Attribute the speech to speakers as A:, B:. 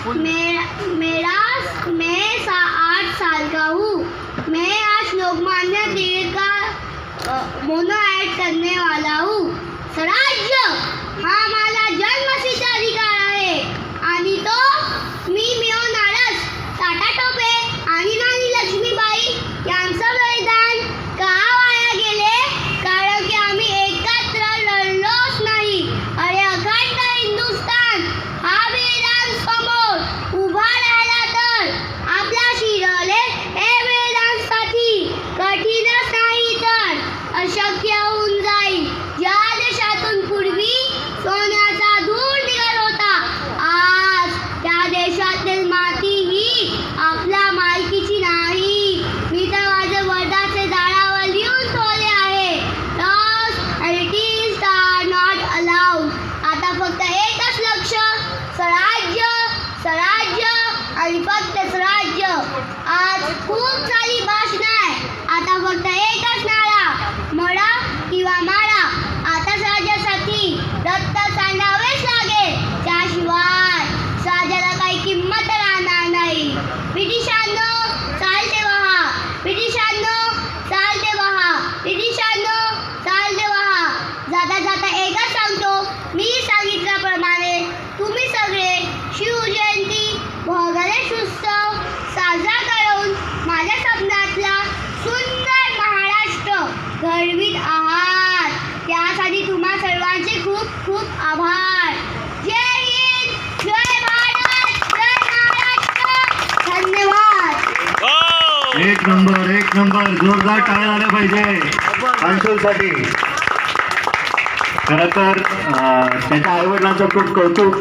A: मैं 8 साल का हूँ। मैं आज लोकमान्य तिलक का मोनो ऐड करने वाला हूँ। स्वराज्य हा माझा जन्मसिद्ध अधिकार आहे आणि तो मी मिळवणारच। टाटा टोपे आणि राणी लक्ष्मीबाई यांचं बलिदान का वाया गेले? कारण की आम्ही एकत्र लढलोच नाही। अरे अखंड हिंदुस्थान हा बलिदान समोर उभा राहिला तर आपला शिरले हे बलिदानासाठी कठीणच नाही तर अशक्य होऊन जाईल। ज्या देशातून पूर्वी सोन्याचा धूर निघत होता, आज त्या देशातील माती ही आपल्या मालकीची नाही। मी तर माझ्या वर्धाचे झाडावर लिहून ठेवले आहे, Laws and trees are not allowed। आता फक्त एकच लक्ष, स्वराज्य, स्वराज्य आणि फक्त स्वराज्य। आज खूप सारी भाषण आहे, आता फक्त एकच नारा, मरा किंवा मारा। आता स्वराज्यासाठी रक्त सांडावेच लागेल, त्याशिवाय स्वराज्याला काही किंमत राहणार नाही। ब्रिटिशांनो चालते वहा, ब्रिटिशांनो चालते वहा, ब्रिटिशांनो चालते वहा। जाता जाता एकच सांगतो, मी सांगितल्याप्रमाणे तुम्ही सगळे शिवजयंती व गणेश उत्सव साजरा करून माझ्या स्वप्नातला सुंदर महाराष्ट्र घडवीत आहात, त्यासाठी तुम्हा सर्वांचे खूप खूप आभार। जय हिंद, जय भारत, जय महाराष्ट्र। धन्यवाद।
B: एक नंबर जोरदार टाळ्या झाल्या पाहिजे अंशुलसाठी। खरं तर त्याच्या आईवडिलांचं खूप कौतुक